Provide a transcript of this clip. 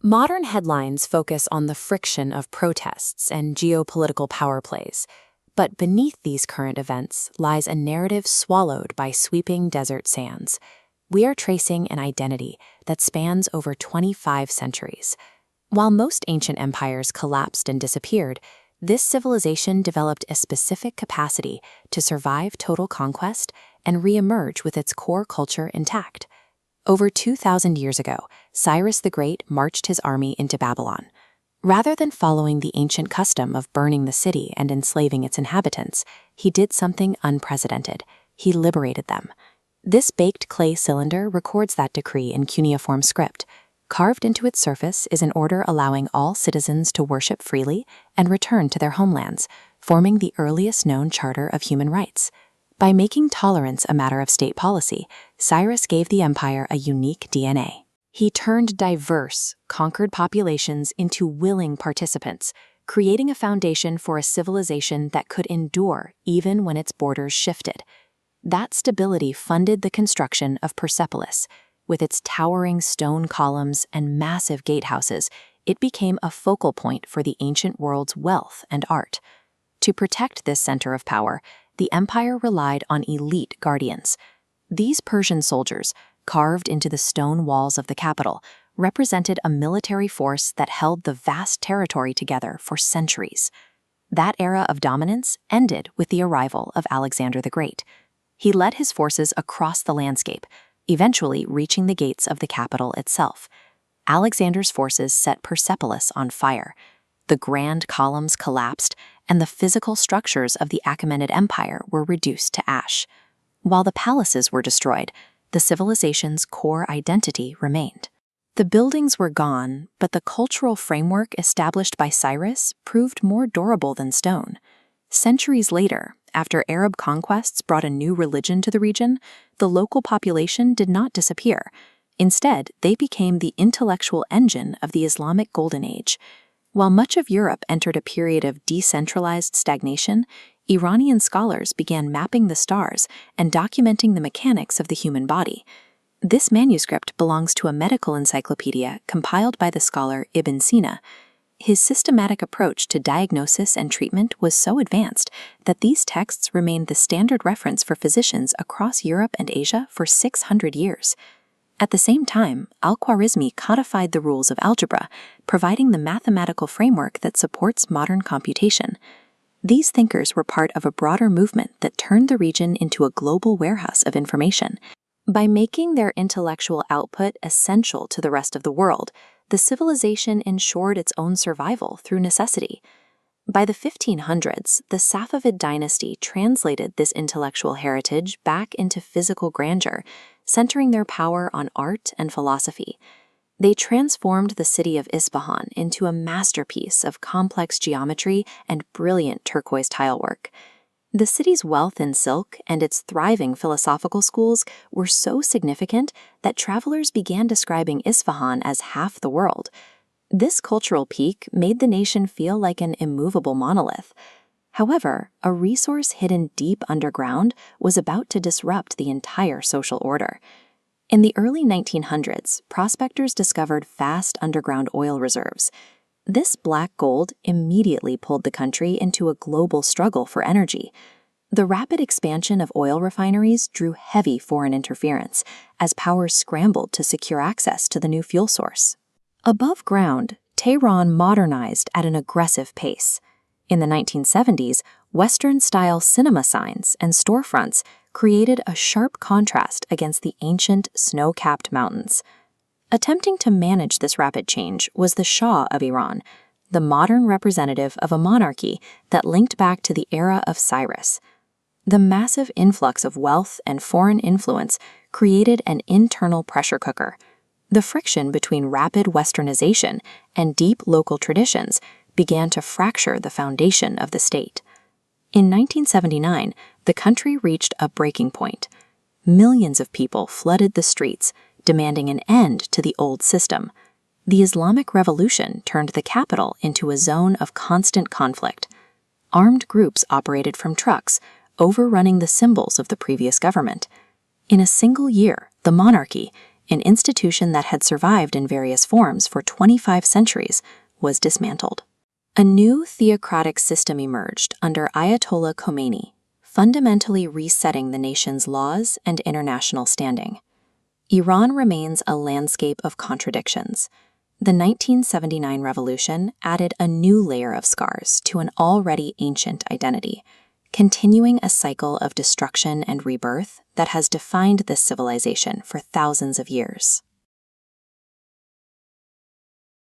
Modern headlines focus on the friction of protests and geopolitical power plays, but beneath these current events lies a narrative swallowed by sweeping desert sands. We are tracing an identity that spans over 25 centuries. While most ancient empires collapsed and disappeared, this civilization developed a specific capacity to survive total conquest and re-emerge with its core culture intact. Over 2,000 years ago, Cyrus the Great marched his army into Babylon. Rather than following the ancient custom of burning the city and enslaving its inhabitants, he did something unprecedented. He liberated them. This baked clay cylinder records that decree in cuneiform script. Carved into its surface is an order allowing all citizens to worship freely and return to their homelands, forming the earliest known charter of human rights. By making tolerance a matter of state policy, Cyrus gave the empire a unique DNA. He turned diverse, conquered populations into willing participants, creating a foundation for a civilization that could endure even when its borders shifted. That stability funded the construction of Persepolis. With its towering stone columns and massive gatehouses, it became a focal point for the ancient world's wealth and art. To protect this center of power, the empire relied on elite guardians. These Persian soldiers, carved into the stone walls of the capital, represented a military force that held the vast territory together for centuries. That era of dominance ended with the arrival of Alexander the Great. He led his forces across the landscape, eventually reaching the gates of the capital itself. Alexander's forces set Persepolis on fire. The grand columns collapsed, and the physical structures of the Achaemenid Empire were reduced to ash. While the palaces were destroyed, the civilization's core identity remained. The buildings were gone, but the cultural framework established by Cyrus proved more durable than stone. Centuries later, after Arab conquests brought a new religion to the region, the local population did not disappear. Instead, they became the intellectual engine of the Islamic Golden Age. While much of Europe entered a period of decentralized stagnation, Iranian scholars began mapping the stars and documenting the mechanics of the human body. This manuscript belongs to a medical encyclopedia compiled by the scholar Ibn Sina. His systematic approach to diagnosis and treatment was so advanced that these texts remained the standard reference for physicians across Europe and Asia for 600 years. At the same time, Al-Khwarizmi codified the rules of algebra, providing the mathematical framework that supports modern computation. These thinkers were part of a broader movement that turned the region into a global warehouse of information. By making their intellectual output essential to the rest of the world, the civilization ensured its own survival through necessity. By the 1500s, the Safavid dynasty translated this intellectual heritage back into physical grandeur, centering their power on art and philosophy. They transformed the city of Isfahan into a masterpiece of complex geometry and brilliant turquoise tilework. The city's wealth in silk and its thriving philosophical schools were so significant that travelers began describing Isfahan as half the world. This cultural peak made the nation feel like an immovable monolith. However, a resource hidden deep underground was about to disrupt the entire social order. In the early 1900s, prospectors discovered vast underground oil reserves. This black gold immediately pulled the country into a global struggle for energy. The rapid expansion of oil refineries drew heavy foreign interference as powers scrambled to secure access to the new fuel source. Above ground, Tehran modernized at an aggressive pace. In the 1970s, Western-style cinema signs and storefronts created a sharp contrast against the ancient, snow-capped mountains. Attempting to manage this rapid change was the Shah of Iran, the modern representative of a monarchy that linked back to the era of Cyrus. The massive influx of wealth and foreign influence created an internal pressure cooker. The friction between rapid westernization and deep local traditions began to fracture the foundation of the state. In 1979, the country reached a breaking point. Millions of people flooded the streets, demanding an end to the old system. The Islamic Revolution turned the capital into a zone of constant conflict. Armed groups operated from trucks, overrunning the symbols of the previous government. In a single year, the monarchy, an institution that had survived in various forms for 25 centuries, was dismantled. A new theocratic system emerged under Ayatollah Khomeini, fundamentally resetting the nation's laws and international standing. Iran remains a landscape of contradictions. The 1979 revolution added a new layer of scars to an already ancient identity, continuing a cycle of destruction and rebirth that has defined this civilization for thousands of years.